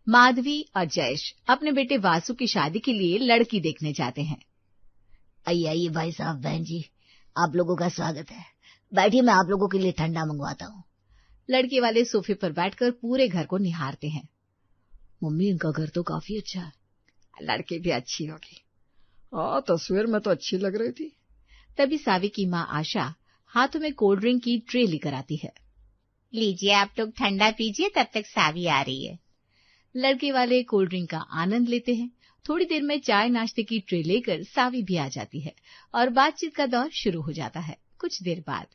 माधवी और जयेश अपने बेटे वासु की शादी के लिए लड़की देखने जाते हैं। आइए आइए भाई साहब, बहन जी, आप लोगों का स्वागत है। बैठिए, मैं आप लोगों के लिए ठंडा मंगवाता हूँ। लड़के वाले सोफे पर बैठकर पूरे घर को निहारते हैं। मम्मी, इनका घर तो काफी अच्छा है। लड़की भी अच्छी होगी। हाँ, तस्वीर में तो अच्छी लग रही थी। तभी सावी की माँ आशा हाथों में कोल्ड ड्रिंक की ट्रे लेकर आती है। लीजिए, आप लोग ठंडा पीजिए, तब तक सावी आ रही है। लड़के वाले कोल्ड ड्रिंक का आनंद लेते हैं। थोड़ी देर में चाय नाश्ते की ट्रे लेकर सावी भी आ जाती है और बातचीत का दौर शुरू हो जाता है। कुछ देर बाद,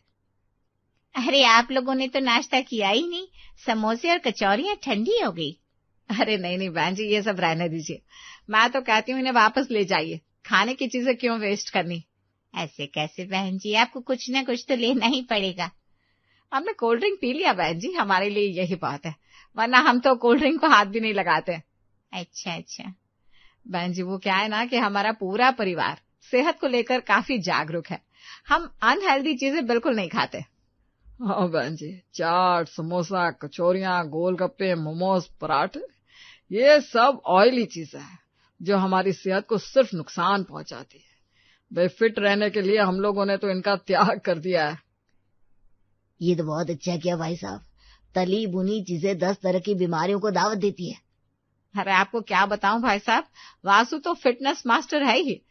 अरे आप लोगों ने तो नाश्ता किया ही नहीं, समोसे और कचौरियां ठंडी हो गई। अरे नहीं बहन जी, ये सब रहने दीजिए। मैं तो कहती हूँ इन्हें वापस ले जाइए, खाने की चीजें क्यों वेस्ट करनी। ऐसे कैसे बहन जी, आपको कुछ न कुछ तो लेना ही पड़ेगा। हमने कोल्ड ड्रिंक पी लिया बहन जी, हमारे लिए यही बात है, वरना हम तो कोल्ड ड्रिंक को हाथ भी नहीं लगाते। अच्छा बहन जी, वो क्या है ना कि हमारा पूरा परिवार सेहत को लेकर काफी जागरूक है। हम अनहेल्दी चीजें बिल्कुल नहीं खाते। हाँ बहन जी, चाट, समोसा, कचौरियां, गोलगप्पे, मोमोज, पराठे, ये सब ऑयली चीजें हैं जो हमारी सेहत को सिर्फ नुकसान पहुंचाती है। भाई, फिट रहने के लिए हम लोगों ने तो इनका त्याग कर दिया है। ये तो बहुत अच्छा किया भाई साहब। तली बुनी चीजें 10 तरह की बीमारियों को दावत देती है। अरे आपको क्या बताऊं भाई साहब, वासु तो फिटनेस मास्टर है ही।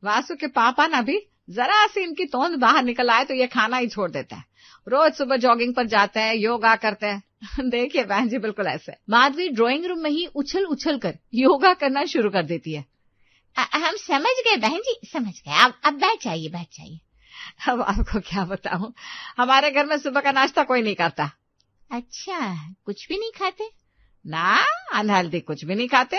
वासु के पापा ना भी जरा सी इनकी तोंद बाहर निकल आए तो ये खाना ही छोड़ देता है। रोज सुबह जॉगिंग पर जाते हैं, योगा करते हैं। देखिए बहन जी, बिल्कुल ऐसे। माधवी ड्राइंग रूम में ही उछल उछल कर योगा करना शुरू कर देती है। हम समझ गए बहन जी, समझ गए। अब बैठ जाइए। अब आपको क्या बताऊं, हमारे घर में सुबह का नाश्ता कोई नहीं करता। अच्छा, कुछ भी नहीं खाते? ना, अनहेल्दी कुछ भी नहीं खाते।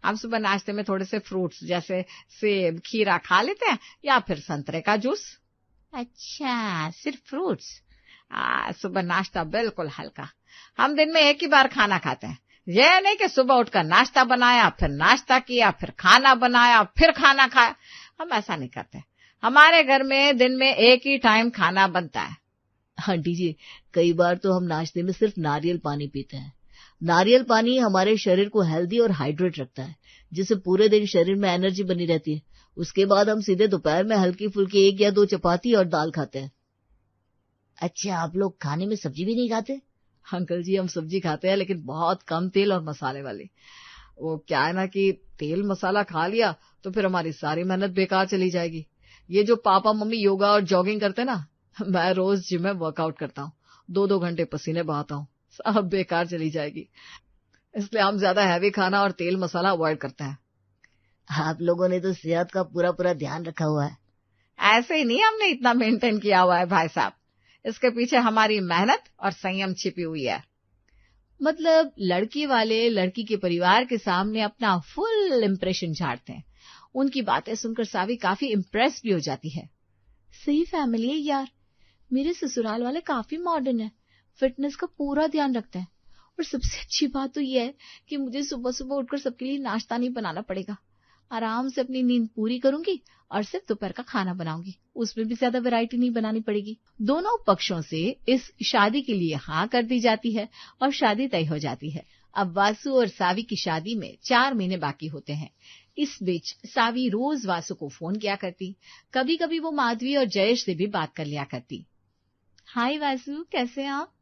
हम सुबह नाश्ते में थोड़े से फ्रूट्स जैसे सेब, खीरा खा लेते हैं या फिर संतरे का जूस। अच्छा, सिर्फ फ्रूट्स? सुबह नाश्ता बिल्कुल हल्का। हम दिन में एक ही बार खाना खाते हैं। यह नहीं कि सुबह उठकर नाश्ता बनाया, फिर नाश्ता किया, फिर खाना बनाया, फिर खाना खाया। हम ऐसा नहीं करते। हमारे घर में दिन में एक ही टाइम खाना बनता है। आंटी जी, कई बार तो हम नाश्ते में सिर्फ नारियल पानी पीते हैं। नारियल पानी हमारे शरीर को हेल्दी और हाइड्रेट रखता है, जिससे पूरे दिन शरीर में एनर्जी बनी रहती है। उसके बाद हम सीधे दोपहर में हल्की फुल्की 1 या 2 चपाती और दाल खाते हैं। अच्छा, आप लोग खाने में सब्जी भी नहीं खाते? अंकल जी, हम सब्जी खाते हैं, लेकिन बहुत कम तेल और मसाले वाली। वो क्या है ना कि तेल मसाला खा लिया तो फिर हमारी सारी मेहनत बेकार चली जाएगी। ये जो पापा मम्मी योगा और जॉगिंग करते ना, मैं रोज जिम में वर्कआउट करता हूँ, 2-2 घंटे पसीने बहाता हूँ, सब बेकार चली जाएगी। इसलिए हम ज्यादा हैवी खाना और तेल मसाला अवॉइड करते हैं। आप लोगों ने तो सेहत का पूरा ध्यान रखा हुआ है। ऐसे ही नहीं हमने इतना मेंटेन किया हुआ है भाई साहब, इसके पीछे हमारी मेहनत और संयम छिपी हुई है। मतलब लड़की वाले लड़की के परिवार के सामने अपना फुल इम्प्रेशन झाड़ते हैं। उनकी बातें सुनकर सावी काफी इम्प्रेस भी हो जाती है। सही फैमिली है यार, मेरे ससुराल वाले काफी मॉडर्न है, फिटनेस का पूरा ध्यान रखते हैं। और सबसे अच्छी बात तो यह है कि मुझे सुबह सुबह उठकर सबके लिए नाश्ता नहीं बनाना पड़ेगा। आराम से अपनी नींद पूरी करूंगी और सिर्फ दोपहर का खाना बनाऊंगी, उसमें भी ज्यादा वैरायटी नहीं बनानी पड़ेगी। दोनों पक्षों से इस शादी के लिए हाँ कर दी जाती है और शादी तय हो जाती है। अब वासु और सावी की शादी में 4 महीने बाकी होते हैं। इस बीच सावी रोज वासु को फोन किया करती, कभी कभी वो माधवी और जयेश से भी बात कर लिया करती। हाय वासु, कैसे हैं आप?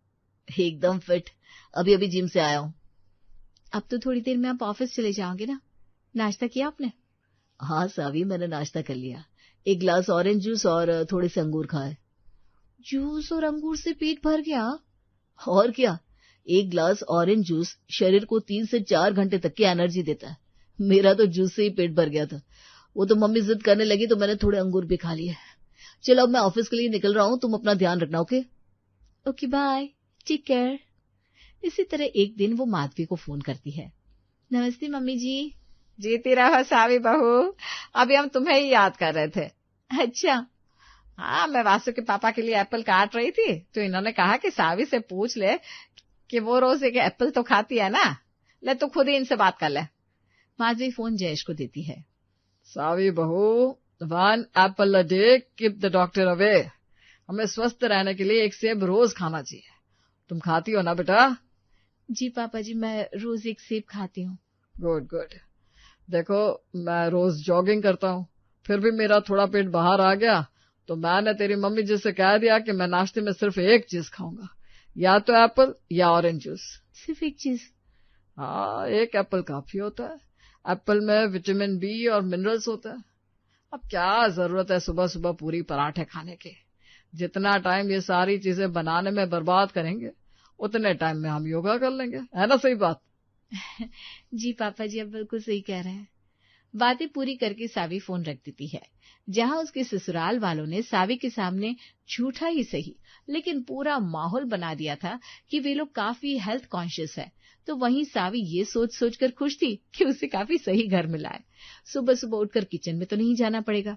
एकदम फिट, अभी जिम से आया हूँ। अब तो थोड़ी देर में आप ऑफिस चले जाओगे ना, नाश्ता किया आपने? हाँ सावी, मैंने नाश्ता कर लिया। 1 गिलास ऑरेंज जूस और थोड़े से अंगूर खाए। जूस और अंगूर से पेट भर गया? और क्या, 1 गिलास ऑरेंज जूस शरीर को 3 से 4 घंटे तक की एनर्जी देता है। मेरा तो जूस से ही पेट भर गया था। वो तो मम्मी जिद करने लगी तो मैंने थोड़े अंगूर भी खा लिए। चलो अब मैं ऑफिस के लिए निकल रहा हूँ, तुम अपना ध्यान रखना। Okay okay, bye, take care. इसी तरह एक दिन वो माधवी को फोन करती है। नमस्ते मम्मी जी। जीती रहो सावी बहू, अभी हम तुम्हें ही याद कर रहे थे। अच्छा, हाँ, मैं वासु के पापा के लिए एप्पल काट रही थी तो इन्होंने कहा कि सावी से पूछ ले कि वो रोज एक एप्पल तो खाती है ना, ले तो खुद ही इनसे बात कर ले। माधवी फोन जयेश को देती है। सावी बहू, 1 Apple a day keep the doctor away. हमें स्वस्थ रहने के लिए 1 सेब रोज खाना चाहिए। तुम खाती हो ना बेटा? जी पापा जी, मैं रोज एक सेब खाती हूँ। Good good. देखो, मैं रोज जॉगिंग करता हूँ, फिर भी मेरा थोड़ा पेट बाहर आ गया तो मैंने तेरी मम्मी जी से कह दिया कि मैं नाश्ते में सिर्फ एक चीज खाऊंगा, या तो एप्पल या ऑरेंज जूस। सिर्फ एक चीज? हाँ, एक एप्पल काफी होता है। एप्पल में विटामिन बी और मिनरल्स होता है। अब क्या जरूरत है सुबह सुबह पूरी पराठे खाने की। जितना टाइम ये सारी चीजें बनाने में बर्बाद करेंगे उतने टाइम में हम योगा कर लेंगे, है ना सही बात? जी पापा जी, आप बिल्कुल सही कह रहे हैं। बातें पूरी करके सावी फोन रख देती है। जहां उसके ससुराल वालों ने सावी के सामने झूठा ही सही लेकिन पूरा माहौल बना दिया था कि वे लोग काफी हेल्थ कॉन्शियस है, तो वहीं सावी ये सोच सोचकर खुश थी कि उसे काफी सही घर मिला है। सुबह सुबह उठकर किचन में तो नहीं जाना पड़ेगा।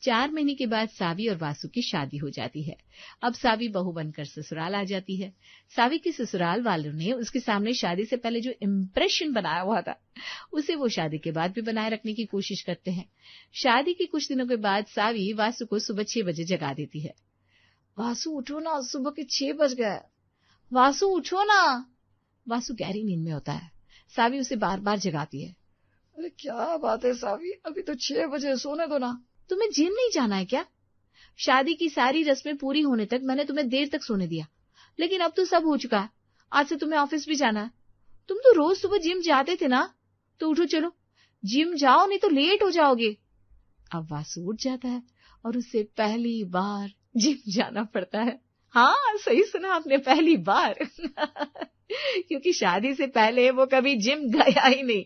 4 महीने के बाद सावी और वासु की शादी हो जाती है। अब सावी बहू बनकर ससुराल आ जाती है। सावी के ससुराल वालों ने उसके सामने शादी से पहले जो इम्प्रेशन बनाया हुआ था उसे वो शादी के बाद भी बनाए रखने की कोशिश करते हैं। शादी के कुछ दिनों के बाद सावी वासु को सुबह 6 बजे जगा देती है। वासु उठो ना, सुबह के 6 बज गए। वासु उठो ना। वासु गहरी नींद में होता है। सावी उसे बार बार जगाती है। अरे क्या बात है सावी, अभी तो 6 बजे, सोने दो ना। तुम्हें जिम नहीं जाना है क्या? शादी की सारी रस्में पूरी होने तक मैंने तुम्हें देर तक सोने दिया, लेकिन अब तो सब हो चुका है। आज से तुम्हें ऑफिस भी जाना है। तुम तो रोज सुबह जिम जाते थे ना, तो उठो, चलो जिम जाओ, नहीं तो लेट हो जाओगे। अब वासु उठ जाता है और उसे पहली बार जिम जाना पड़ता है। हाँ, सही सुना आपने, पहली बार। क्योंकि शादी से पहले वो कभी जिम गया ही नहीं।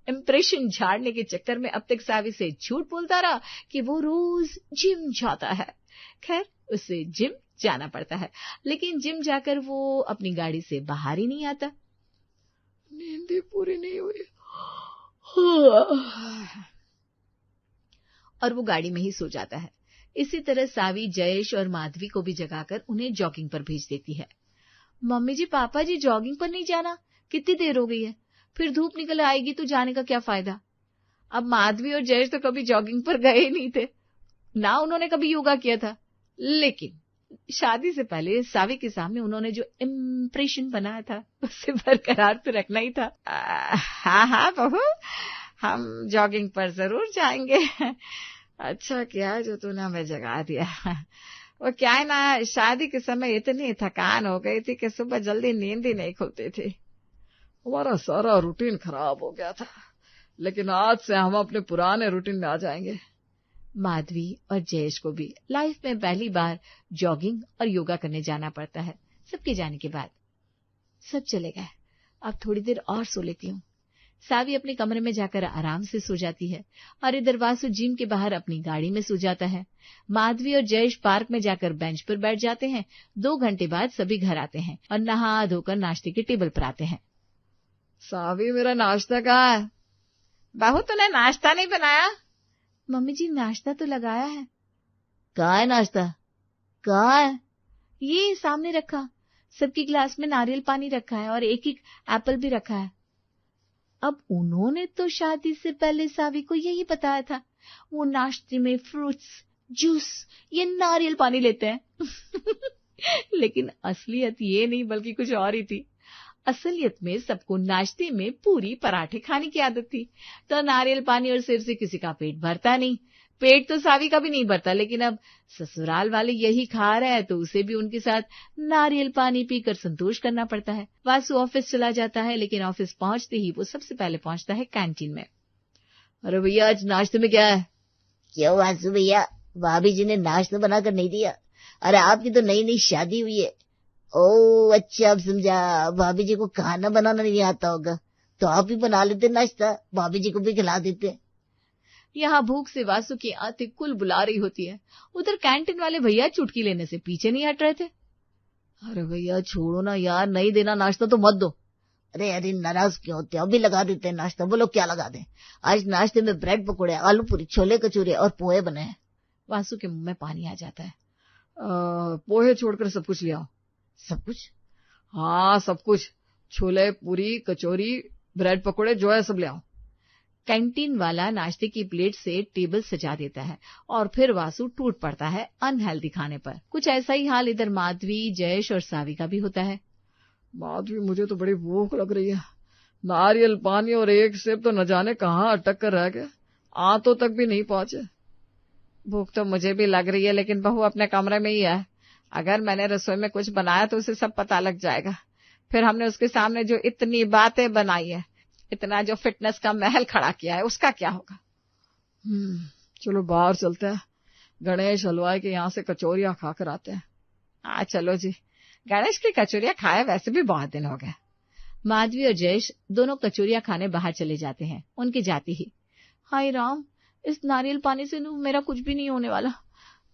इम्प्रेशन झाड़ने के चक्कर में अब तक सावी से झूठ बोलता रहा कि वो रोज जिम जाता है। खैर, उसे जिम जाना पड़ता है, लेकिन जिम जाकर वो अपनी गाड़ी से बाहर ही नहीं आता। नींद ही पूरी नहीं हुई और वो गाड़ी में ही सो जाता है। इसी तरह सावी जयेश और माधवी को भी जगाकर उन्हें जॉगिंग पर भेज देती है। मम्मी जी, पापा जी, जॉगिंग पर नहीं जाना, कितनी देर हो गई है, फिर धूप निकल आएगी तो जाने का क्या फायदा। अब माधवी और जयेश तो कभी जॉगिंग पर गए ही नहीं थे, ना उन्होंने कभी योगा किया था, लेकिन शादी से पहले सावी के सामने उन्होंने जो इम्प्रेशन बनाया था उसे बरकरार तो रखना ही था। हाँ हाँ बहू, हम जॉगिंग पर जरूर जाएंगे। अच्छा किया जो तूने हमें जगा दिया। वो क्या है ना, शादी के समय इतनी थकान हो गई थी कि सुबह जल्दी नींद ही नहीं खुलती थी। हमारा सारा रूटीन खराब हो गया था, लेकिन आज से हम अपने पुराने रूटीन में आ जाएंगे। माधवी और जयेश को भी लाइफ में पहली बार जॉगिंग और योगा करने जाना पड़ता है। सबके जाने के बाद सब चले गए। अब थोड़ी देर और सो लेती हूँ। सावी अपने कमरे में जाकर आराम से सो जाती है और इधर वासु जिम के बाहर अपनी गाड़ी में सो जाता है। माधवी और जयेश पार्क में जाकर बेंच पर बैठ जाते हैं। 2 घंटे बाद सभी घर आते हैं और नहा धोकर नाश्ते के टेबल पर आते हैं। सावी, मेरा नाश्ता कहाँ है? बहू, तूने नाश्ता नहीं बनाया? मम्मी जी, नाश्ता तो लगाया है। कहाँ है नाश्ता? कहाँ है? ये सामने रखा। सबकी गिलास में नारियल पानी रखा है और एक एक एप्पल भी रखा है। अब उन्होंने तो शादी से पहले सावी को यही बताया था, वो नाश्ते में फ्रूट्स, जूस, ये नारियल पानी लेते हैं। लेकिन असलियत ये नहीं बल्कि कुछ और ही थी। असलियत में सबको नाश्ते में पूरी पराठे खाने की आदत थी, तो नारियल पानी और सिर से किसी का पेट भरता नहीं। पेट तो सावी का भी नहीं भरता, लेकिन अब ससुराल वाले यही खा रहे हैं तो उसे भी उनके साथ नारियल पानी पीकर संतोष करना पड़ता है। वासु ऑफिस चला जाता है, लेकिन ऑफिस पहुंचते ही वो सबसे पहले पहुंचता है कैंटीन में। अरे भैया, आज नाश्ते में क्या है? क्यों वासु भैया, भाभी जी ने नाश्ता बनाकर नहीं दिया? अरे आपकी तो नई नई शादी हुई है। ओह अच्छा, अब समझा, भाभी जी को खाना बनाना नहीं आता होगा, तो आप ही बना लेते नाश्ता, भाभी जी को भी खिला देते। यहाँ भूख से वासु की आंखें कुल बुला रही होती है। उधर कैंटीन वाले भैया चुटकी लेने से पीछे नहीं हट रहे थे। अरे भैया छोड़ो ना यार, नहीं देना नाश्ता तो मत दो। अरे अरे नाराज क्यों होते, अभी लगा देते हैं नाश्ता। बोलो क्या लगा दें? आज नाश्ते में ब्रेड पकौड़े, आलू पूरी, छोले कचौरे और पोहे बने हैं। वासु के मुंह में पानी आ जाता है। पोहे छोड़कर सब कुछ ले आओ। सब कुछ? हाँ सब कुछ, छोले, पूरी, कचौरी, ब्रेड पकौड़े, जो है सब ले आओ। कैंटीन वाला नाश्ते की प्लेट से टेबल सजा देता है और फिर वासु टूट पड़ता है अनहेल्दी खाने पर। कुछ ऐसा ही हाल इधर माधवी, जयेश और सावी का भी होता है। माधवी, मुझे तो बड़ी भूख लग रही है। नारियल पानी और एक सेब तो न जाने कहाँ अटक कर रह गए, आंतों तक भी नहीं पहुंचे। भूख तो मुझे भी लग रही है, लेकिन बहू अपने कमरे में ही है। अगर मैंने रसोई में कुछ बनाया तो उसे सब पता लग जाएगा। फिर हमने उसके सामने जो इतनी बातें बनाई है, इतना जो फिटनेस का महल खड़ा किया है, उसका क्या होगा। चलो बाहर चलते हैं, गणेश हलवाई के यहाँ से कचौरियां खाकर आते हैं। हाँ चलो जी, गणेश की कचौरियां खाए वैसे भी बहुत दिन हो गए। माधवी और जयेश दोनों कचौरियां खाने बाहर चले जाते हैं। उनकी जाती ही, हाय राम, इस नारियल पानी से मेरा कुछ भी नहीं होने वाला।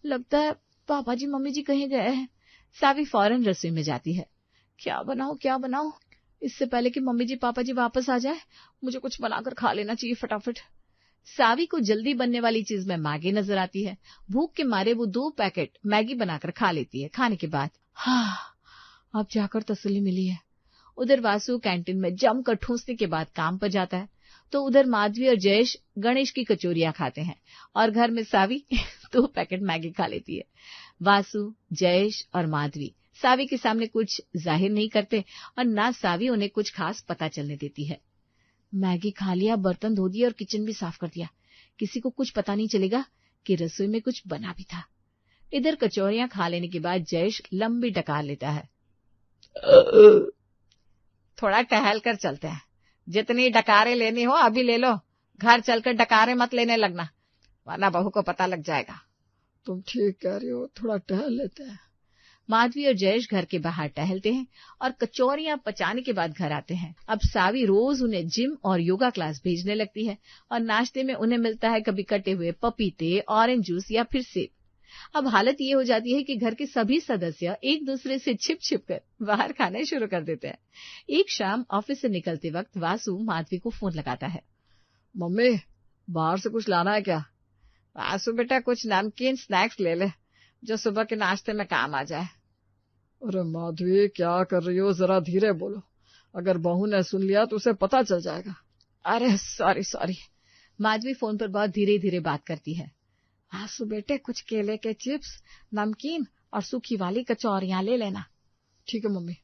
लगता है पापा जी मम्मी जी कहीं गए हैं। सावी फौरन रसोई में जाती है। क्या बनाऊं, इससे पहले कि मम्मी जी पापा जी वापस आ जाए, मुझे कुछ बनाकर खा लेना चाहिए फटाफट। सावी को जल्दी बनने वाली चीज में मैगी नजर आती है। भूख के मारे वो 2 पैकेट मैगी बनाकर खा लेती है। खाने के बाद अब जाकर तसल्ली मिली है। उधर वासु कैंटीन में जमकर ठूंसने के बाद काम पर जाता है, तो उधर माधवी और जयेश गणेश की कचौरियां खाते हैं और घर में सावी 2 पैकेट मैगी खा लेती है। वासु, जयेश और माधवी सावी के सामने कुछ जाहिर नहीं करते और ना सावी उन्हें कुछ खास पता चलने देती है। मैगी खा लिया, बर्तन धो दिया और किचन भी साफ कर दिया। किसी को कुछ पता नहीं चलेगा कि रसोई में कुछ बना भी था। इधर कचौरियां खा लेने के बाद जयेश लंबी डकार लेता है। थोड़ा टहल कर चलते हैं। जितनी डकारें लेनी हो अभी ले लो, घर चलकर डकारें मत लेने लगना, वरना बहू को पता लग जाएगा। तुम ठीक कह रही हो, थोड़ा टहल लेते हैं। माधवी और जयेश घर के बाहर टहलते हैं और कचौरियां पचाने के बाद घर आते हैं। अब सावी रोज उन्हें जिम और योगा क्लास भेजने लगती है और नाश्ते में उन्हें मिलता है कभी कटे हुए पपीते, ऑरेंज जूस या फिर सेब। अब हालत ये हो जाती है कि घर के सभी सदस्य एक दूसरे से छिप छिप कर बाहर खाने शुरू कर देते हैं। एक शाम ऑफिस से निकलते वक्त वासु माधवी को फोन लगाता है। मम्मी, बाहर से कुछ लाना है क्या? वासु बेटा, कुछ नमकीन स्नैक्स ले ले जो सुबह के नाश्ते में काम आ जाए। अरे माधवी, क्या कर रही हो, जरा धीरे बोलो, अगर बहू ने सुन लिया तो उसे पता चल जाएगा। अरे सॉरी। माधवी फोन पर बहुत धीरे धीरे बात करती है। वासु बेटे, कुछ केले के चिप्स, नमकीन और सूखी वाली कचौरियां ले लेना। ठीक है मम्मी।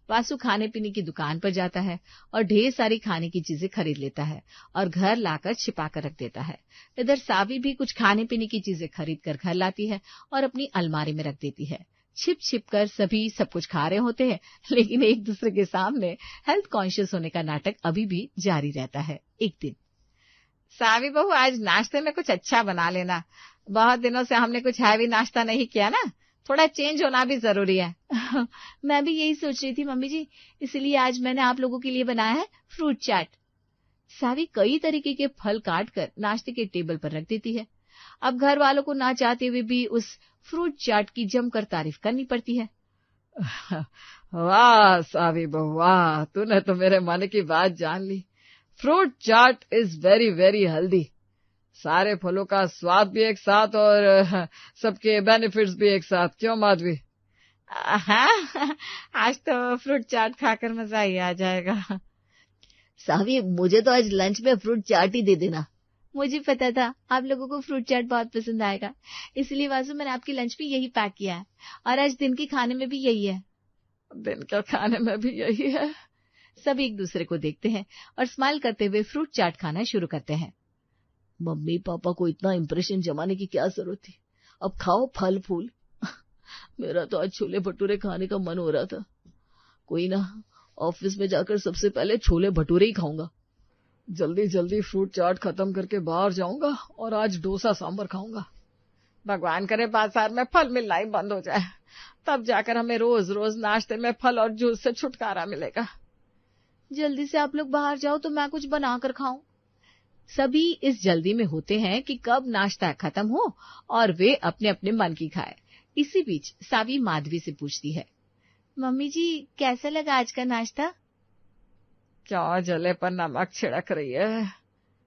वासु खाने पीने की दुकान पर जाता है और ढेर सारी खाने की चीजें खरीद लेता है और घर लाकर छिपा कर रख देता है। इधर सावी भी कुछ खाने पीने की चीजें खरीद कर घर लाती है और अपनी अलमारी में रख देती है। छिप छिप कर सभी सब कुछ खा रहे होते हैं, लेकिन एक दूसरे के सामने हेल्थ कॉन्शियस होने का नाटक अभी भी जारी रहता है। एक दिन, सावी बहू, आज नाश्ते में कुछ अच्छा बना लेना। बहुत दिनों से हमने कुछ हैवी नाश्ता नहीं किया ना, थोड़ा चेंज होना भी जरूरी है। मैं भी यही सोच रही थी मम्मी जी, इसलिए आज मैंने आप लोगों के लिए बनाया है फ्रूट चाट। सावी कई तरीके के फल काट कर नाश्ते के टेबल पर रख देती है। अब घर वालों को ना चाहते हुए भी उस फ्रूट चाट की जमकर तारीफ करनी पड़ती है। वाह सावी बहू, वाह, तूने तो मेरे मन की बात जान ली। Fruit chaat is very very healthy. सारे फलों का स्वाद भी एक साथ और सबके बेनिफिट्स भी एक साथ। क्यों माधवी? हाँ, आज तो फ्रूट चाट खाकर मजा ही आ जाएगा। सावी, मुझे तो आज लंच में फ्रूट चाट ही दे देना। मुझे पता था आप लोगों को फ्रूट चाट बहुत पसंद आएगा, इसलिए वासु मैंने आपके लंच में यही पैक किया है और आज दिन के खाने में भी यही है। दिन के खाने में भी यही है? सब एक दूसरे को देखते हैं और स्माइल करते हुए फ्रूट चाट खाना शुरू करते हैं। मम्मी पापा को इतना इम्प्रेशन जमाने की क्या जरूरत थी, अब खाओ फल फूल। मेरा तो आज छोले भटूरे खाने का मन हो रहा था। कोई ना, ऑफिस में जाकर सबसे पहले छोले भटूरे ही खाऊंगा। जल्दी जल्दी फ्रूट चाट खत्म करके बाहर जाऊंगा और आज डोसा सांभर खाऊंगा। भगवान करे बाजार में फल मिलना ही बंद हो जाए, तब जाकर हमें रोज रोज नाश्ते में फल और जूस से छुटकारा मिलेगा। जल्दी से आप लोग बाहर जाओ तो मैं कुछ बना कर खाऊं। सभी इस जल्दी में होते हैं कि कब नाश्ता खत्म हो और वे अपने अपने मन की खाए। इसी बीच सावी माधवी से पूछती है, मम्मी जी कैसा लगा आज का नाश्ता? क्या जले पर नमक छिड़क रही है।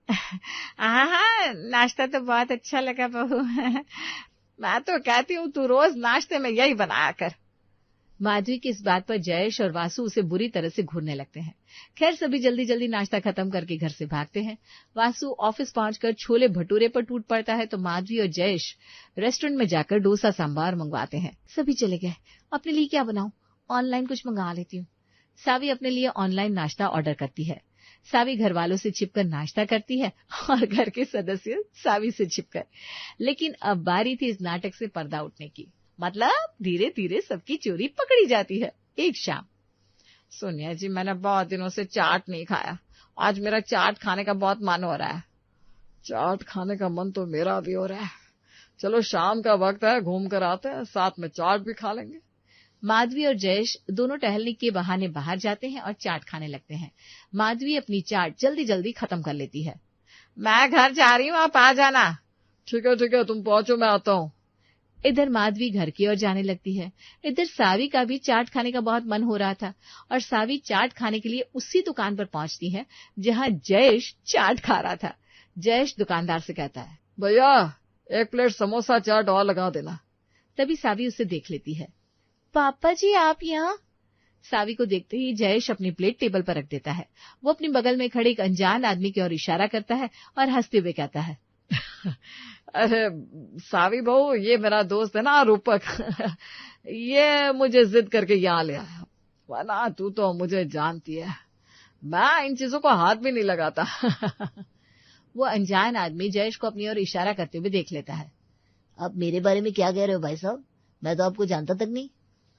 हाँ, नाश्ता तो बहुत अच्छा लगा बहू। मैं तो कहती हूँ तू रोज नाश्ते में यही बनाया कर। माधवी की इस बात पर जयेश और वासु उसे बुरी तरह से घूरने लगते हैं। खैर सभी जल्दी जल्दी नाश्ता खत्म करके घर से भागते हैं। वासु ऑफिस पहुंचकर छोले भटूरे पर टूट पड़ता है तो माधवी और जयेश रेस्टोरेंट में जाकर डोसा सांभर मंगवाते हैं। सभी चले गए। अपने लिए क्या बनाऊं? ऑनलाइन कुछ मंगा लेती हूँ। सावी अपने लिए ऑनलाइन नाश्ता ऑर्डर करती है। सावी घर वालों से छिपकर नाश्ता करती है और घर के सदस्य सावी से छिपकर। लेकिन अब बारी थी इस नाटक से पर्दा उठने की। मतलब धीरे धीरे सबकी चोरी पकड़ी जाती है। एक शाम, सोनिया जी, मैंने बहुत दिनों से चाट नहीं खाया। आज मेरा चाट खाने का बहुत मन हो रहा है। चाट खाने का मन तो मेरा भी हो रहा है। चलो शाम का वक्त है, घूम कर आते हैं, साथ में चाट भी खा लेंगे। माधवी और जयेश दोनों टहलने के बहाने बाहर जाते हैं और चाट खाने लगते हैं। माधवी अपनी चाट जल्दी जल्दी खत्म कर लेती है। मैं घर जा रही हूँ, आप आ जाना। ठीक है, तुम पहुंचो, मैं आता हूँ। इधर माधवी घर की ओर जाने लगती है। इधर सावी का भी चाट खाने का बहुत मन हो रहा था और सावी चाट खाने के लिए उसी दुकान पर पहुंचती है जहां जयेश चाट खा रहा था। जयेश दुकानदार से कहता है, भैया 1 प्लेट समोसा चाट और लगा देना। तभी सावी उसे देख लेती है। पापा जी, आप यहाँ? सावी को देखते ही जयेश अपनी प्लेट टेबल पर रख देता है। वो अपनी बगल में खड़े एक अनजान आदमी की ओर इशारा करता है और हंसते हुए कहता है, अरे सावी बहू, ये मेरा दोस्त है ना रूपक। ये मुझे जिद करके यहाँ ले आया, वरना तू तो मुझे जानती है, मैं इन चीजों को हाथ भी नहीं लगाता। वो अनजान आदमी जयेश को अपनी ओर इशारा करते हुए देख लेता है। आप मेरे बारे में क्या कह रहे हो भाई साहब? मैं तो आपको जानता तक नहीं।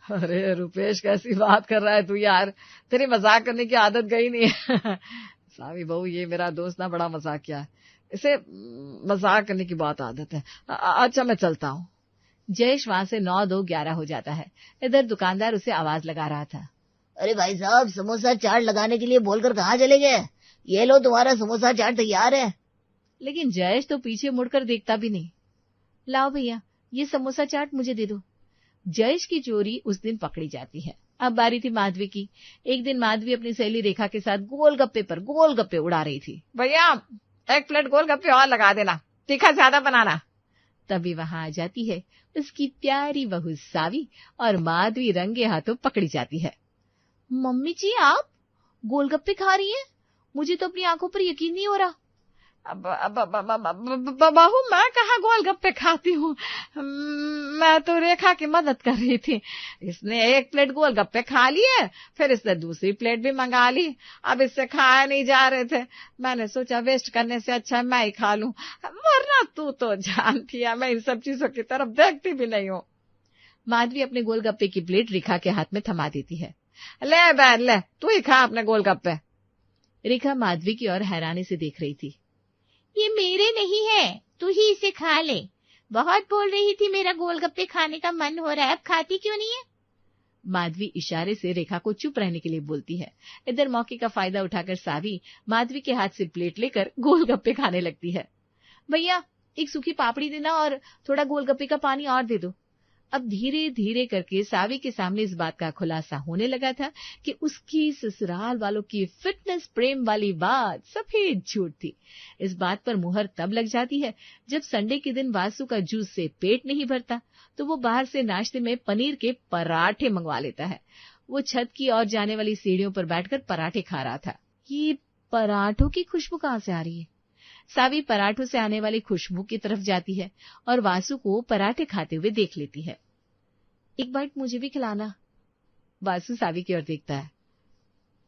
अरे रुपेश, कैसी बात कर रहा है तू यार, तेरी मजाक करने की आदत गई नहीं है। सावी बहू, ये मेरा दोस्त ना बड़ा मजाकिया है, इसे मजाक करने की बहुत आदत है। अच्छा, मैं चलता हूँ। जयेश वहां से 9-2-11 हो जाता है। इधर दुकानदार उसे आवाज लगा रहा था, अरे भाई साहब, समोसा चाट लगाने के लिए बोलकर कहाँ चले गए? ये लो, तुम्हारा समोसा चाट तैयार है। लेकिन जयेश तो पीछे मुड़कर देखता भी नहीं। लाओ भैया, ये समोसा चाट मुझे दे दो। जयेश की चोरी उस दिन पकड़ी जाती है। अब बारी थी माधवी की। एक दिन माधवी अपनी सहेली रेखा के साथ गोलगप्पे पर गोलगप्पे उड़ा रही थी। भैया 1 प्लेट गोलगप्पे और लगा देना, तीखा ज्यादा बनाना। तभी वहां आ जाती है उसकी प्यारी बहू सावी और माधवी रंगे हाथों पकड़ी जाती है। मम्मी जी, आप गोलगप्पे खा रही हैं? मुझे तो अपनी आंखों पर यकीन नहीं हो रहा। बहू, मैं कहाँ गोलगप्पे खाती हूँ, मैं तो रेखा की मदद कर रही थी। इसने 1 प्लेट गोलगप्पे खा लिए, फिर इसने दूसरी प्लेट भी मंगा ली। अब इससे खाया नहीं जा रहे थे, मैंने सोचा वेस्ट करने से अच्छा मैं ही खा लूं, वरना तू तो जानती है मैं इन सब चीजों की तरफ देखती भी नहीं हूँ। माधवी अपने गोलगप्पे की प्लेट रेखा के हाथ में थमा देती है। ले बहन, ले तू ही खा अपने गोलगप्पे। रेखा माधवी की ओर हैरानी से देख रही थी। ये मेरे नहीं है, तू ही इसे खा ले। बहुत बोल रही थी मेरा गोलगप्पे खाने का मन हो रहा है, अब खाती क्यों नहीं है? माधवी इशारे से रेखा को चुप रहने के लिए बोलती है। इधर मौके का फायदा उठाकर सावी माधवी के हाथ से प्लेट लेकर गोलगप्पे खाने लगती है। भैया, एक सूखी पापड़ी देना और थोड़ा गोलगप्पे का पानी और दे दो। अब धीरे धीरे करके सावी के सामने इस बात का खुलासा होने लगा था कि उसकी ससुराल वालों की फिटनेस प्रेम वाली बात सफेद झूठ थी। इस बात पर मुहर तब लग जाती है जब संडे के दिन वासु का जूस से पेट नहीं भरता तो वो बाहर से नाश्ते में पनीर के पराठे मंगवा लेता है। वो छत की ओर जाने वाली सीढ़ियों पर बैठकर पराठे खा रहा था। ये पराठों की खुशबू कहाँ से आ रही है? सावी पराठों से आने वाली खुशबू की तरफ जाती है और वासु को पराठे खाते हुए देख लेती है। एक बाइट मुझे भी खिलाना। वासु सावी की ओर देखता है।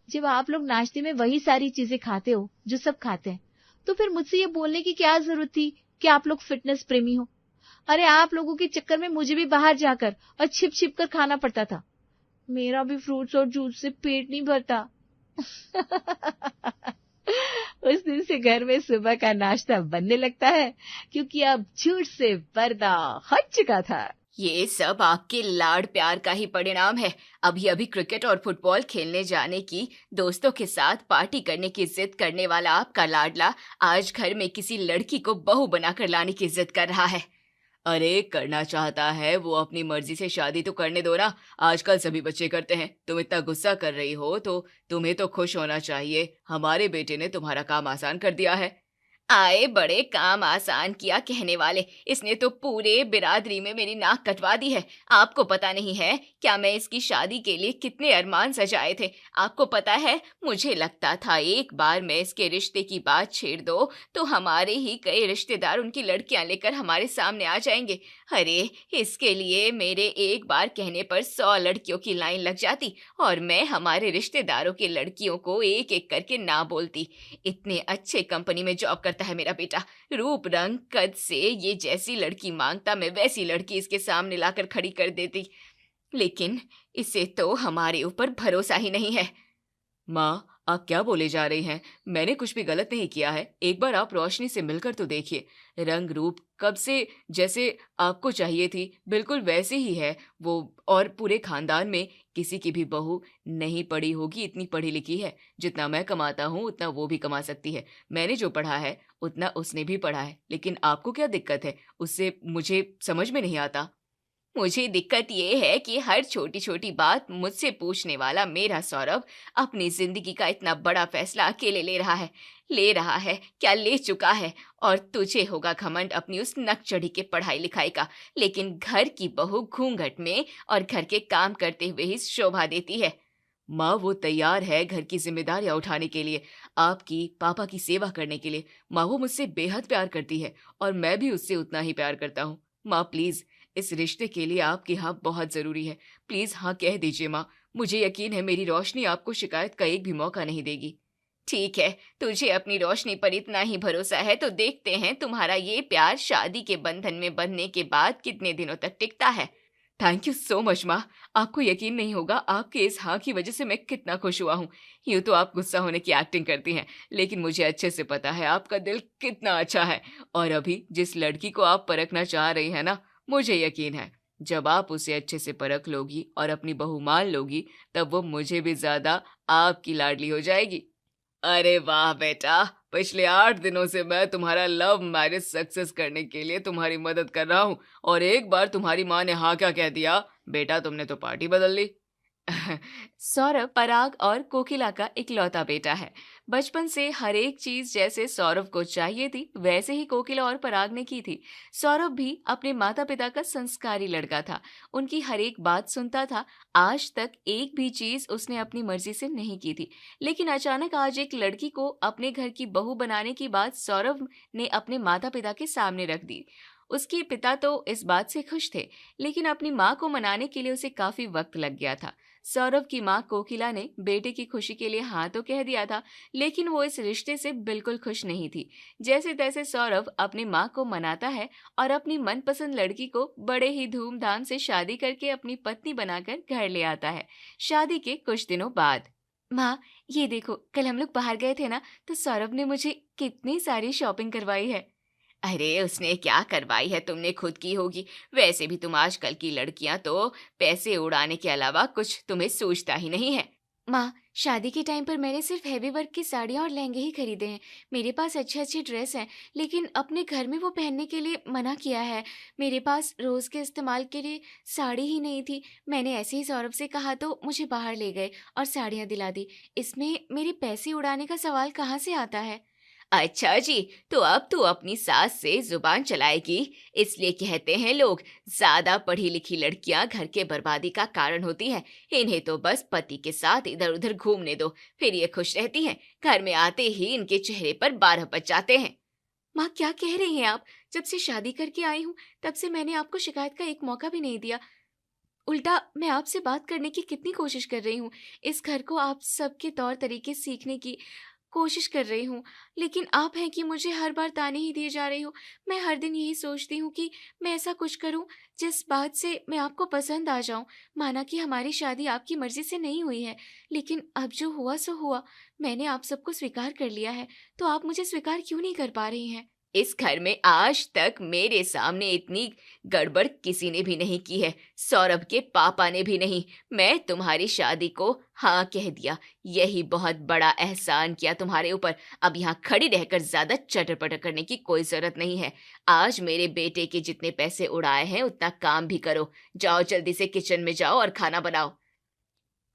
जब आप लोग नाश्ते में वही सारी चीजें खाते हो जो सब खाते हैं, तो फिर मुझसे ये बोलने की क्या जरूरत थी कि आप लोग फिटनेस प्रेमी हो? अरे आप लोगों के चक्कर में मुझे भी बाहर जाकर और छिप छिप कर खाना पड़ता था। मेरा भी फ्रूट्स और जूस से पेट नहीं भरता। उस दिन से घर में सुबह का नाश्ता बनने लगता है क्योंकि अब झूठ से पर्दा हट चुका था। ये सब आपके लाड प्यार का ही परिणाम है। अभी अभी क्रिकेट और फुटबॉल खेलने जाने की, दोस्तों के साथ पार्टी करने की जिद करने वाला आपका लाडला आज घर में किसी लड़की को बहू बनाकर लाने की जिद कर रहा है। अरे करना चाहता है वो अपनी मर्जी से शादी तो करने दो ना, आजकल सभी बच्चे करते हैं। तुम इतना गुस्सा कर रही हो तो तुम्हें तो खुश होना चाहिए, हमारे बेटे ने तुम्हारा काम आसान कर दिया है। आए बड़े काम आसान किया कहने वाले, इसने तो पूरे बिरादरी में मेरी नाक कटवा दी है। आपको पता नहीं है क्या मैं इसकी शादी के लिए कितने अरमान सजाए थे? आपको पता है, मुझे लगता था एक बार मैं इसके रिश्ते की बात छेड़ दो तो हमारे ही कई रिश्तेदार उनकी लड़कियां लेकर हमारे सामने आ जाएंगे। अरे इसके लिए मेरे एक बार कहने पर 100 लड़कियों की लाइन लग जाती और मैं हमारे रिश्तेदारों की लड़कियों को एक एक करके ना बोलती। इतने अच्छे कंपनी में जॉब करता है मेरा बेटा, रूप रंग कद से ये जैसी लड़की मांगता मैं वैसी लड़की इसके सामने लाकर खड़ी कर देती, लेकिन इसे तो हमारे ऊपर भरोसा ही नहीं है। माँ, आप क्या बोले जा रही हैं? मैंने कुछ भी गलत नहीं किया है। एक बार आप रोशनी से मिलकर तो देखिए। रंग रूप कब से जैसे आपको चाहिए थी बिल्कुल वैसे ही है वो, और पूरे खानदान में किसी की भी बहू नहीं पढ़ी होगी इतनी पढ़ी लिखी है। जितना मैं कमाता हूँ उतना वो भी कमा सकती है। मैंने जो पढ़ा है उतना उसने भी पढ़ा है, लेकिन आपको क्या दिक्कत है उससे? मुझे समझ में नहीं आता। मुझे दिक्कत ये है कि हर छोटी छोटी बात मुझसे पूछने वाला मेरा सौरभ अपनी जिंदगी का इतना बड़ा फैसला अकेले ले रहा है क्या ले चुका है। और तुझे होगा घमंड अपनी उस नकचढ़ी के पढ़ाई लिखाई का, लेकिन घर की बहू घूंघट में और घर के काम करते हुए ही शोभा देती है। माँ, वो तैयार है घर की जिम्मेदारियां उठाने के लिए, आपकी पापा की सेवा करने के लिए। माँ, वो मुझसे बेहद प्यार करती है और मैं भी उससे उतना ही प्यार करता हूँ। माँ प्लीज, इस रिश्ते के लिए आपकी हाँ बहुत जरूरी है। प्लीज हाँ कह दीजिए माँ। मुझे यकीन है मेरी रोशनी आपको शिकायत का एक भी मौका नहीं देगी। ठीक है, तुझे अपनी रोशनी पर इतना ही भरोसा है तो देखते हैं तुम्हारा ये प्यार शादी के बंधन में बंधने के बाद कितने दिनों तक टिकता है। थैंक यू सो मच माँ। आपको यकीन नहीं होगा आपके इस हाँ की वजह से मैं कितना खुश हुआ हूँ। यूँ तो आप गुस्सा होने की एक्टिंग करती हैं, लेकिन मुझे अच्छे से पता है आपका दिल कितना अच्छा है। और अभी जिस लड़की को आप परखना चाह रही है ना, मुझे यकीन है जब आप उसे अच्छे से परख लोगी और अपनी बहू मान लोगी तब वो मुझे भी ज्यादा आपकी लाडली हो जाएगी। अरे वाह बेटा, पिछले 8 दिनों से मैं तुम्हारा लव मैरिज सक्सेस करने के लिए तुम्हारी मदद कर रहा हूँ और एक बार तुम्हारी माँ ने हाँ क्या कह दिया, बेटा तुमने तो पार्टी बदल ली। सौरभ पराग और कोकिला का इकलौता बेटा है। बचपन से हर एक चीज जैसे सौरभ को चाहिए थी वैसे ही कोकिला और पराग ने की थी। सौरभ भी अपने माता पिता का संस्कारी लड़का था, उनकी हर एक बात सुनता था। आज तक एक भी चीज उसने अपनी मर्जी से नहीं की थी, लेकिन अचानक आज एक लड़की को अपने घर की बहू बनाने की बात सौरभ ने अपने माता पिता के सामने रख दी। उसके पिता तो इस बात से खुश थे, लेकिन अपनी माँ को मनाने के लिए उसे काफी वक्त लग गया था। सौरभ की माँ कोकिला ने बेटे की खुशी के लिए हाँ तो कह दिया था, लेकिन वो इस रिश्ते से बिल्कुल खुश नहीं थी। जैसे तैसे सौरभ अपनी माँ को मनाता है और अपनी मनपसंद लड़की को बड़े ही धूमधाम से शादी करके अपनी पत्नी बनाकर घर ले आता है। शादी के कुछ दिनों बाद, माँ ये देखो, कल हम लोग बाहर गए थे ना, तो सौरभ ने मुझे कितनी सारी शॉपिंग करवाई है। अरे उसने क्या करवाई है, तुमने खुद की होगी। वैसे भी तुम आजकल की लड़कियां तो पैसे उड़ाने के अलावा कुछ तुम्हें सोचता ही नहीं है। माँ, शादी के टाइम पर मैंने सिर्फ हैवी वर्क की साड़ियाँ और लहंगे ही खरीदे हैं। मेरे पास अच्छे अच्छे ड्रेस हैं, लेकिन अपने घर में वो पहनने के लिए मना किया है। मेरे पास रोज के इस्तेमाल के लिए साड़ी ही नहीं थी। मैंने ऐसे ही सौरभ से कहा तो मुझे बाहर ले गए और साड़ियाँ दिला दी। इसमें मेरे पैसे उड़ाने का सवाल कहाँ से आता है? अच्छा जी, तो अब तू अपनी सास से जुबान चलाएगी। इसलिए कहते हैं लोग, ज्यादा पढ़ी लिखी लड़कियां घर के बर्बादी का कारण होती हैं। इन्हें तो बस पति के साथ इधर उधर घूमने दो, फिर ये खुश रहती हैं। घर में आते ही इनके चेहरे पर 12 बज जाते हैं। माँ क्या कह रही हैं आप? जब से शादी करके आई हूँ तब से मैंने आपको शिकायत का एक मौका भी नहीं दिया। उल्टा मैं आपसे बात करने की कितनी कोशिश कर रही हूँ, इस घर को आप सबके तौर तरीके सीखने की कोशिश कर रही हूँ, लेकिन आप हैं कि मुझे हर बार ताने ही दिए जा रही हो। मैं हर दिन यही सोचती हूँ कि मैं ऐसा कुछ करूँ जिस बात से मैं आपको पसंद आ जाऊँ। माना कि हमारी शादी आपकी मर्जी से नहीं हुई है, लेकिन अब जो हुआ सो हुआ। मैंने आप सबको स्वीकार कर लिया है, तो आप मुझे स्वीकार क्यों नहीं कर पा रही हैं? इस घर में आज तक मेरे सामने इतनी गड़बड़ किसी ने भी नहीं की है, सौरभ के पापा ने भी नहीं। मैं तुम्हारी शादी को हाँ कह दिया, यही बहुत बड़ा एहसान किया तुम्हारे ऊपर। अब यहाँ खड़ी रहकर ज्यादा चटर पटर करने की कोई जरूरत नहीं है। आज मेरे बेटे के जितने पैसे उड़ाए हैं उतना काम भी करो। जाओ जल्दी से किचन में जाओ और खाना बनाओ।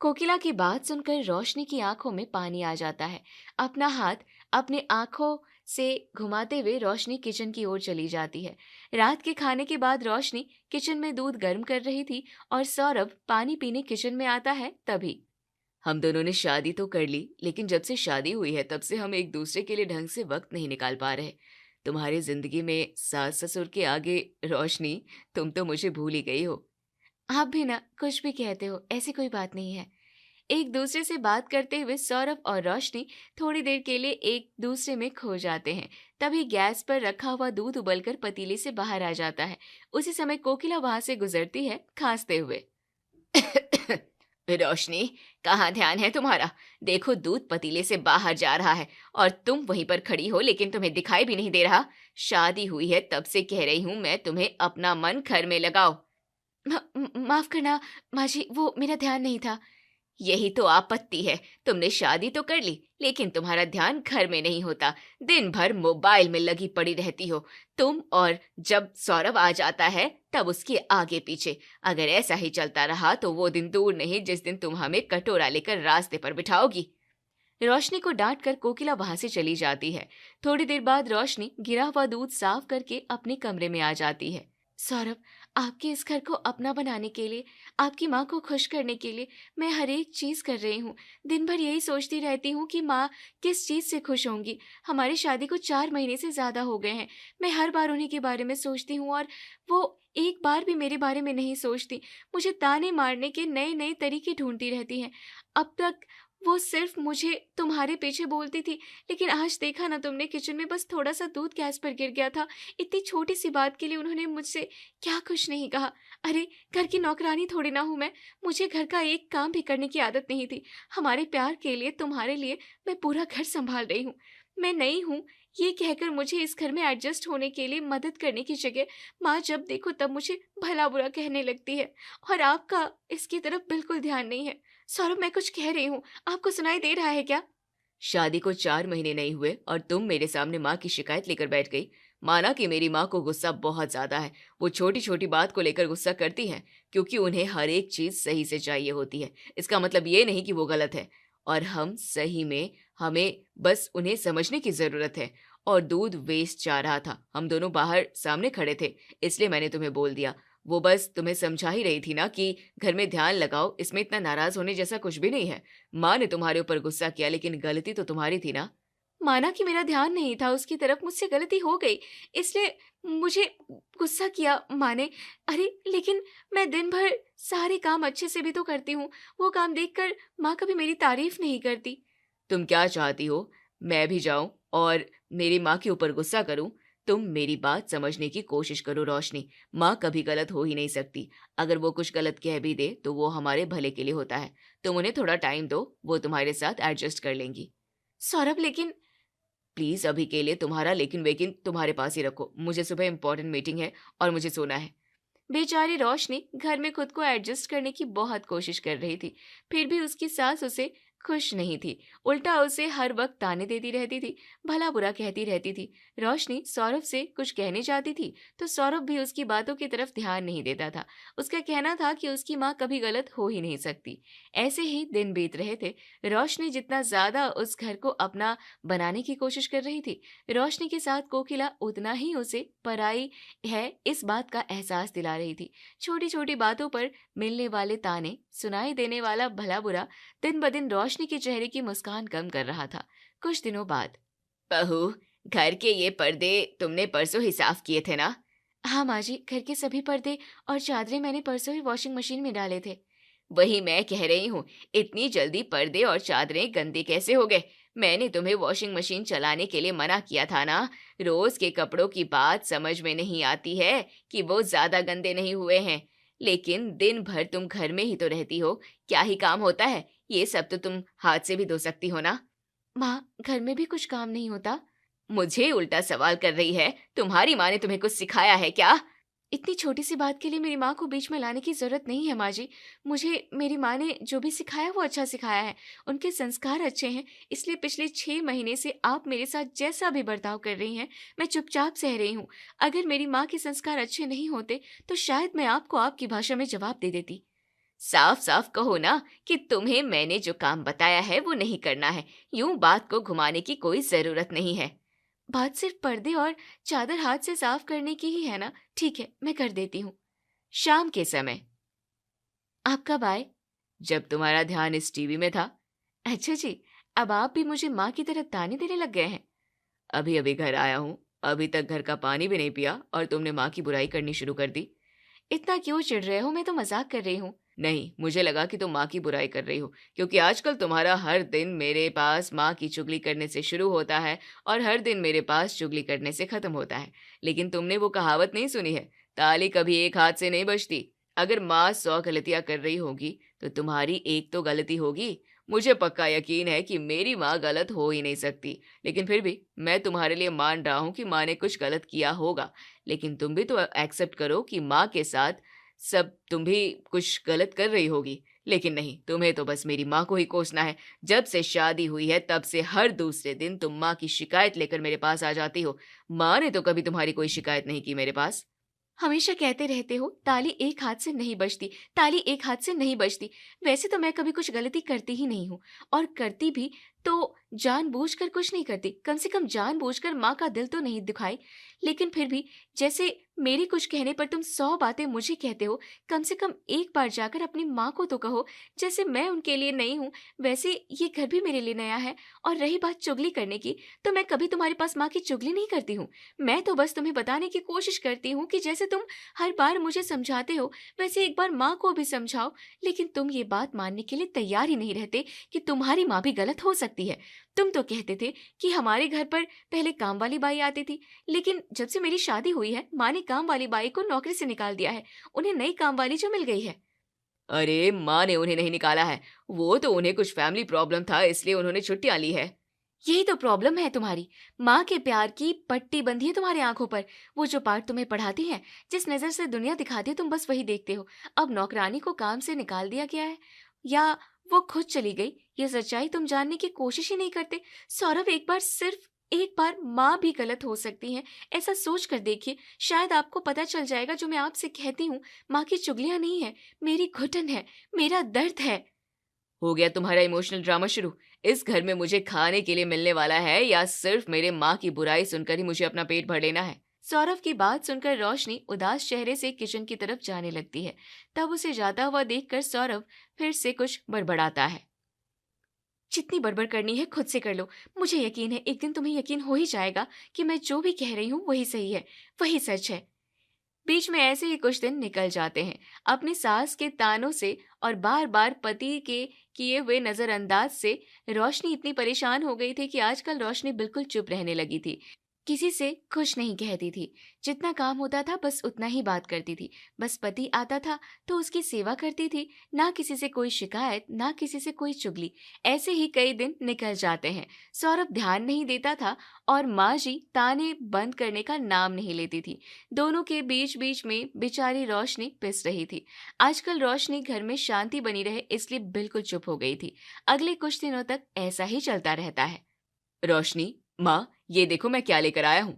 कोकिला की बात सुनकर रोशनी की आंखों में पानी आ जाता है। अपना हाथ अपने आंखों से घुमाते हुए रोशनी किचन की ओर चली जाती है। रात के खाने के बाद रोशनी किचन में दूध गर्म कर रही थी और सौरभ पानी पीने किचन में आता है। तभी हम दोनों ने शादी तो कर ली, लेकिन जब से शादी हुई है तब से हम एक दूसरे के लिए ढंग से वक्त नहीं निकाल पा रहे। तुम्हारी जिंदगी में सास ससुर के आगे रोशनी, तुम तो मुझे भूल ही गई हो। आप भी ना कुछ भी कहते हो, ऐसी कोई बात नहीं है। एक दूसरे से बात करते हुए सौरभ और रोशनी थोड़ी देर के लिए एक दूसरे में खो जाते हैं। तभी गैस पर रखा हुआ दूध उबलकर पतीले से बाहर आ जाता है। उसी समय कोकिला वहां से गुजरती है खांसते हुए। रोशनी, कहाँ ध्यान है तुम्हारा? देखो दूध पतीले से बाहर जा रहा है और तुम वहीं पर खड़ी हो, लेकिन तुम्हें दिखाई भी नहीं दे रहा। शादी हुई है तब से कह रही हूँ मैं तुम्हें अपना मन घर में लगाओ। माफ करना माँ जी, वो मेरा ध्यान नहीं था। यही तो आपत्ति है, तुमने शादी तो कर ली लेकिन तुम्हारा ध्यान घर में नहीं होता। दिन भर मोबाइल में लगी पड़ी रहती हो तुम, और जब सौरभ आ जाता है तब उसके आगे पीछे। अगर ऐसा ही चलता रहा तो वो दिन दूर नहीं जिस दिन तुम हमें कटोरा लेकर रास्ते पर बिठाओगी। रोशनी को डांट कर कोकिला वहां से चली जाती है। थोड़ी देर बाद रोशनी गिरा हुआ दूध साफ करके अपने कमरे में आ जाती है। सौरभ, आपके इस घर को अपना बनाने के लिए, आपकी माँ को खुश करने के लिए मैं हर एक चीज कर रही हूँ। दिन भर यही सोचती रहती हूँ कि माँ किस चीज से खुश होंगी। हमारी शादी को 4 महीने से ज्यादा हो गए हैं। मैं हर बार उन्हीं के बारे में सोचती हूँ और वो एक बार भी मेरे बारे में नहीं सोचती। मुझे ताने मारने के नए नए तरीके ढूंढती रहती हैं। अब तक वो सिर्फ मुझे तुम्हारे पीछे बोलती थी, लेकिन आज देखा ना तुमने, किचन में बस थोड़ा सा दूध गैस पर गिर गया था। इतनी छोटी सी बात के लिए उन्होंने मुझसे क्या कुछ नहीं कहा। अरे घर की नौकरानी थोड़ी ना हूं मैं, मुझे घर का एक काम भी करने की आदत नहीं थी। हमारे प्यार के लिए, तुम्हारे लिए मैं पूरा घर संभाल रही हूँ। मैं नई हूँ ये कहकर मुझे इस घर में एडजस्ट होने के लिए मदद करने की जगह माँ जब देखो तब मुझे भला बुरा कहने लगती है, और आपका इसकी तरफ बिल्कुल ध्यान नहीं है। सौरभ, मैं कुछ कह रही हूँ, आपको सुनाई दे रहा है क्या? शादी को 4 महीने नहीं हुए और तुम मेरे सामने माँ की शिकायत लेकर बैठ गई। माना कि मेरी माँ को गुस्सा बहुत ज्यादा है। वो छोटी छोटी बात को लेकर गुस्सा करती हैं क्योंकि उन्हें हर एक चीज सही से चाहिए होती है। इसका मतलब ये नहीं कि वो गलत है, और हम सही में, हमें बस उन्हें समझने की जरूरत है। और दूध वेस्ट जा रहा था, हम दोनों बाहर सामने खड़े थे, इसलिए मैंने तुम्हें बोल दिया। वो बस तुम्हें समझा ही रही थी ना कि घर में ध्यान लगाओ, इसमें इतना नाराज होने जैसा कुछ भी नहीं है। माँ ने तुम्हारे ऊपर गुस्सा किया लेकिन गलती तो तुम्हारी थी ना। माना कि मेरा ध्यान नहीं था उसकी तरफ, मुझसे गलती हो गई, इसलिए मुझे गुस्सा किया माँ ने। अरे लेकिन मैं दिन भर सारे काम अच्छे से भी तो करती हूँ। वो काम देखकर माँ कभी मेरी तारीफ नहीं करती। तुम क्या चाहती हो, मैं भी जाऊं और मेरी माँ के ऊपर गुस्सा करूं? तुम मेरी बात समझने की कोशिश करो रोशनी। माँ कभी गलत हो ही नहीं सकती। अगर वो कुछ गलत कह भी दे तो वो हमारे भले के लिए होता है। तुम उन्हें थोड़ा टाइम दो, वो तुम्हारे साथ एडजस्ट कर लेंगी। सौरभ, लेकिन प्लीज अभी के लिए तुम्हारा लेकिन वेकिन तुम्हारे पास ही रखो। मुझे सुबह इंपॉर्टेंट मीटिंग है और मुझे सोना है। बेचारी रोशनी घर में खुद को एडजस्ट करने की बहुत कोशिश कर रही थी, फिर भी उसकी सास उसे खुश नहीं थी। उल्टा उसे हर वक्त ताने देती रहती थी, भला बुरा कहती रहती थी। रोशनी सौरभ से कुछ कहने जाती थी तो सौरभ भी उसकी बातों की तरफ ध्यान नहीं देता था। उसका कहना था कि उसकी माँ कभी गलत हो ही नहीं सकती। ऐसे ही दिन बीत रहे थे। रोशनी जितना ज्यादा उस घर को अपना बनाने की कोशिश कर रही थी, रोशनी के साथ कोकिला उतना ही उसे पराई है इस बात का एहसास दिला रही थी। छोटी छोटी बातों पर मिलने वाले ताने, सुनाई देने वाला भला बुरा दिन ब दिन रोशनी के चेहरे की मुस्कान कम कर रहा था। कुछ दिनों बाद, बहू, घर के ये पर्दे तुमने परसों ही साफ किए थे ना? हाँ माँ जी, घर के सभी पर्दे और चादरें मैंने परसों ही वॉशिंग मशीन में डाले थे। वही मैं कह रही हूँ, इतनी जल्दी पर्दे और चादरें गंदे कैसे हो गए? मैंने तुम्हें वॉशिंग मशीन चलाने के लिए मना किया था ना। रोज के कपड़ों की बात समझ में नहीं आती है कि वो ज्यादा गंदे नहीं हुए हैं, लेकिन दिन भर तुम घर में ही तो रहती हो, क्या ही काम होता है? ये सब तो तुम हाथ से भी धो सकती हो ना। माँ, घर में भी कुछ काम नहीं होता? मुझे उल्टा सवाल कर रही है। तुम्हारी माँ ने तुम्हें कुछ सिखाया है क्या? इतनी छोटी सी बात के लिए मेरी माँ को बीच में लाने की जरूरत नहीं है माँ जी। मुझे मेरी माँ ने जो भी सिखाया वो अच्छा सिखाया है। उनके संस्कार अच्छे हैं, इसलिए पिछले 6 महीने से आप मेरे साथ जैसा भी बर्ताव कर रही हैं मैं चुपचाप सह रही हूँ। अगर मेरी माँ के संस्कार अच्छे नहीं होते तो शायद मैं आपको आपकी भाषा में जवाब दे देती। साफ साफ कहो ना कि तुम्हें मैंने जो काम बताया है वो नहीं करना है। यूं बात को घुमाने की कोई जरूरत नहीं है। बात सिर्फ पर्दे और चादर हाथ से साफ करने की ही है ना? ठीक है, मैं कर देती हूँ। शाम के समय। आप कब आए? जब तुम्हारा ध्यान इस टीवी में था। अच्छा जी, अब आप भी मुझे माँ की तरह ताने देने लग गए हैं। अभी अभी घर आया हूँ, अभी तक घर का पानी भी नहीं पिया और तुमने माँ की बुराई करनी शुरू कर दी। इतना क्यों चिढ़ रहे हो? मैं तो मजाक कर रही हूँ। नहीं, मुझे लगा कि तुम माँ की बुराई कर रही हो, क्योंकि आजकल तुम्हारा हर दिन मेरे पास माँ की चुगली करने से शुरू होता है और हर दिन मेरे पास चुगली करने से खत्म होता है। लेकिन तुमने वो कहावत नहीं सुनी है, ताली कभी एक हाथ से नहीं बजती। अगर माँ 100 गलतियां कर रही होगी तो तुम्हारी एक तो गलती होगी। मुझे पक्का यकीन है कि मेरी माँ गलत हो ही नहीं सकती, लेकिन फिर भी मैं तुम्हारे लिए मान रहा हूँ कि माँ ने कुछ गलत किया होगा। लेकिन तुम भी तो एक्सेप्ट करो कि माँ के साथ सब तुम भी कुछ गलत कर रही होगी। लेकिन नहीं, तुम्हें तो बस मेरी माँ को ही कोसना है। जब से शादी हुई है तब से हर दूसरे दिन तुम माँ की शिकायत लेकर मेरे पास आ जाती हो। माँ ने तो कभी तुम्हारी कोई शिकायत नहीं की मेरे पास। हमेशा कहते रहते हो ताली एक हाथ से नहीं बजती, ताली एक हाथ से नहीं बजती। वैसे तो मैं कभी कुछ गलती करती ही नहीं हूँ, और करती भी तो जानबूझकर कुछ नहीं करती। कम से कम जानबूझकर माँ का दिल तो नहीं दुखाई। लेकिन फिर भी जैसे मेरे कुछ कहने पर तुम 100 बातें मुझे कहते हो, कम से कम एक बार जाकर अपनी माँ को तो कहो। जैसे मैं उनके लिए नई हूँ, वैसे ये घर भी मेरे लिए नया है। और रही बात चुगली करने की, तो मैं कभी तुम्हारे पास माँ की चुगली नहीं करती हूँ। मैं तो बस तुम्हें बताने की कोशिश करती हूँ कि जैसे तुम हर बार मुझे समझाते हो, वैसे एक बार माँ को भी समझाओ। लेकिन तुम ये बात मानने के लिए तैयार ही नहीं रहते कि तुम्हारी माँ भी गलत हो सकती है। तुम तो कहते थे कि हमारे घर पर पहले काम वाली बाई आती थी, लेकिन जब से मेरी शादी हुई है माँ ने काम वाली बाई को नौकरी से निकाल दिया है। उन्हें नई काम वाली जो मिल गई है। अरे, माँ ने उन्हें नहीं निकाला है, वो तो उन्हें कुछ फैमिली प्रॉब्लम था इसलिए उन्होंने छुट्टियां ली है। यही तो प्रॉब्लम है तुम्हारी। माँ के प्यार की पट्टी बंधी है तुम्हारी आंखों पर। वो जो पाठ तुम्हें पढ़ाती है, जिस नजर से दुनिया दिखाती है, तुम बस वही देखते हो। अब नौकरानी को काम से निकाल दिया गया है, या वो खुद चली गई, ये सच्चाई तुम जानने की कोशिश ही नहीं करते। सौरभ, एक बार, सिर्फ एक बार माँ भी गलत हो सकती है, ऐसा सोच कर देखिए। शायद आपको पता चल जाएगा जो मैं आपसे कहती हूँ। माँ की चुगलियां नहीं है, मेरी घुटन है, मेरा दर्द है। हो गया तुम्हारा इमोशनल ड्रामा शुरू। इस घर में मुझे खाने के लिए मिलने वाला है या सिर्फ मेरे माँ की बुराई सुनकर ही मुझे अपना पेट भर लेना है? सौरभ की बात सुनकर रोशनी उदास चेहरे से किचन की तरफ जाने लगती है। तब उसे जाता हुआ देखकर सौरभ फिर से कुछ बड़बड़ाता है। जितनी बड़बड़ करनी है खुद से कर लो। मुझे यकीन है एक दिन तुम्हें यकीन हो ही जाएगा कि मैं जो भी कह रही हूँ वही सही है, वही सच है। बीच में ऐसे ही कुछ दिन निकल जाते हैं। अपनी सास के तानों से और बार बार पति के किए हुए नजरअंदाज से रोशनी इतनी परेशान हो गई थी कि आजकल रोशनी बिल्कुल चुप रहने लगी थी। किसी से कुछ नहीं कहती थी। जितना काम होता था बस उतना ही बात करती थी। बस पति आता था तो उसकी सेवा करती थी। ना किसी से कोई शिकायत, ना किसी से कोई चुगली। ऐसे ही कई दिन निकल जाते हैं। सौरभ ध्यान नहीं देता था और माँ जी ताने बंद करने का नाम नहीं लेती थी। दोनों के बीच बीच में बेचारी रोशनी पिस रही थी। आजकल रोशनी घर में शांति बनी रहे इसलिए बिल्कुल चुप हो गई थी। अगले कुछ दिनों तक ऐसा ही चलता रहता है। रोशनी, माँ, ये देखो मैं क्या लेकर आया हूँ।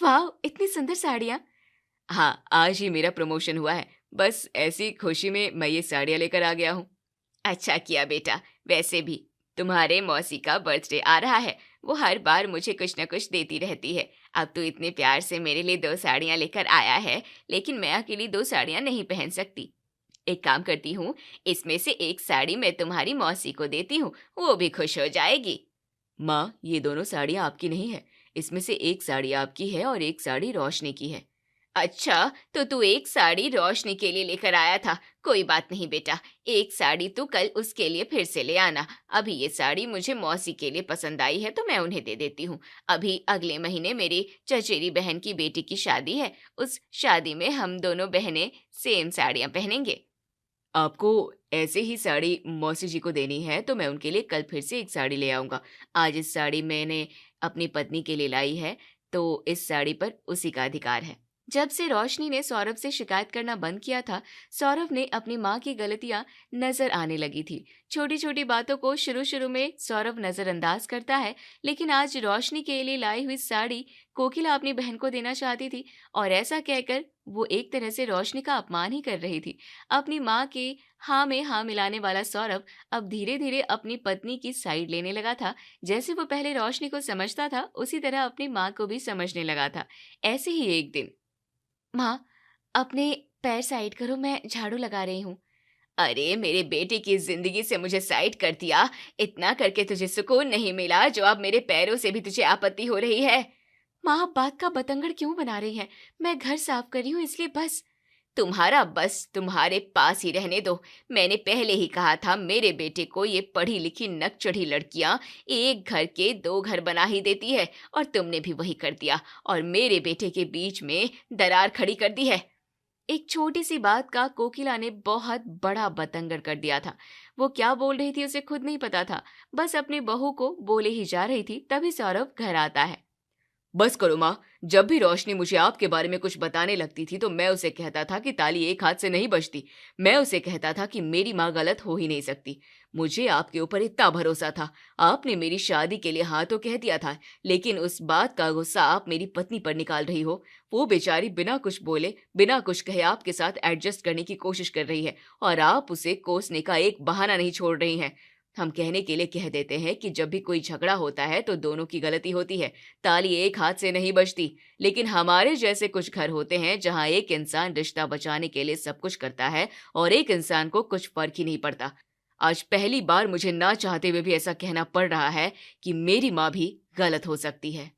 वाह, इतनी सुंदर साड़ियाँ। हाँ, आज ही मेरा प्रमोशन हुआ है, बस ऐसी खुशी में मैं ये साड़ियाँ लेकर आ गया हूँ। अच्छा किया बेटा। वैसे भी तुम्हारे मौसी का बर्थडे आ रहा है, वो हर बार मुझे कुछ न कुछ देती रहती है। अब तो इतने प्यार से मेरे लिए 2 साड़ियाँ लेकर आया है, लेकिन मैं अकेली 2 साड़ियाँ नहीं पहन सकती। एक काम करती हूँ, इसमें से एक साड़ी मैं तुम्हारी मौसी को देती हूँ, वो भी खुश हो जाएगी। माँ, ये दोनों साड़ियाँ आपकी नहीं है, इसमें से एक साड़ी आपकी है और एक साड़ी रोशनी की है। अच्छा, तो तू एक साड़ी रोशनी के लिए लेकर आया था। कोई बात नहीं बेटा, एक साड़ी तू कल उसके लिए फिर से ले आना। अभी ये साड़ी मुझे मौसी के लिए पसंद आई है तो मैं उन्हें दे देती हूँ। अभी अगले महीने मेरी चचेरी बहन की बेटी की शादी है, उस शादी में हम दोनों बहनें सेम साड़ियाँ पहनेंगे। आपको ऐसे ही साड़ी मौसी जी को देनी है तो मैं उनके लिए कल फिर से एक साड़ी ले आऊँगा। आज इस साड़ी मैंने अपनी पत्नी के लिए लाई है, तो इस साड़ी पर उसी का अधिकार है। जब से रोशनी ने सौरभ से शिकायत करना बंद किया था, सौरभ ने अपनी माँ की गलतियां नजर आने लगी थी। छोटी छोटी बातों को शुरू शुरू में सौरभ नजरअंदाज करता है, लेकिन आज रोशनी के लिए लाई हुई साड़ी कोकिला अपनी बहन को देना चाहती थी और ऐसा कहकर वो एक तरह से रोशनी का अपमान ही कर रही थी। अपनी माँ के हाँ में हाँ मिलाने वाला सौरभ अब धीरे धीरे अपनी पत्नी की साइड लेने लगा था। जैसे वो पहले रोशनी को समझता था, उसी तरह अपनी माँ को भी समझने लगा था। ऐसे ही एक दिन, माँ अपने पैर साइड करो, मैं झाड़ू लगा रही हूँ। अरे मेरे बेटे की जिंदगी से मुझे साइड कर दिया। इतना करके तुझे सुकून नहीं मिला जो अब मेरे पैरों से भी तुझे आपत्ति हो रही है। माँ आप बात का बतंगड़ क्यों बना रही हैं? मैं घर साफ कर रही हूँ इसलिए बस। तुम्हारा बस तुम्हारे पास ही रहने दो। मैंने पहले ही कहा था मेरे बेटे को ये पढ़ी लिखी नक चढ़ी लड़कियां एक घर के दो घर बना ही देती है, और तुमने भी वही कर दिया और मेरे बेटे के बीच में दरार खड़ी कर दी है। एक छोटी सी बात का कोकिला ने बहुत बड़ा बतंगड़ कर दिया था। वो क्या बोल रही थी उसे खुद नहीं पता था, बस अपनी बहू को बोले ही जा रही थी। तभी सौरभ घर आता है। बस करो माँ, जब भी रोशनी मुझे आपके बारे में कुछ बताने लगती थी तो मैं उसे कहता था कि ताली एक हाथ से नहीं बजती। मैं उसे कहता था कि मेरी माँ गलत हो ही नहीं सकती। मुझे आपके ऊपर इतना भरोसा था। आपने मेरी शादी के लिए हाँ तो कह दिया था, लेकिन उस बात का गुस्सा आप मेरी पत्नी पर निकाल रही हो। वो बेचारी बिना कुछ बोले बिना कुछ कहे आपके साथ एडजस्ट करने की कोशिश कर रही है और आप उसे कोसने का एक बहाना नहीं छोड़ रही हैं। हम कहने के लिए कह देते हैं कि जब भी कोई झगड़ा होता है तो दोनों की गलती होती है, ताली एक हाथ से नहीं बजती। लेकिन हमारे जैसे कुछ घर होते हैं जहां एक इंसान रिश्ता बचाने के लिए सब कुछ करता है और एक इंसान को कुछ फर्क ही नहीं पड़ता। आज पहली बार मुझे ना चाहते हुए भी ऐसा कहना पड़ रहा है कि मेरी माँ भी गलत हो सकती है।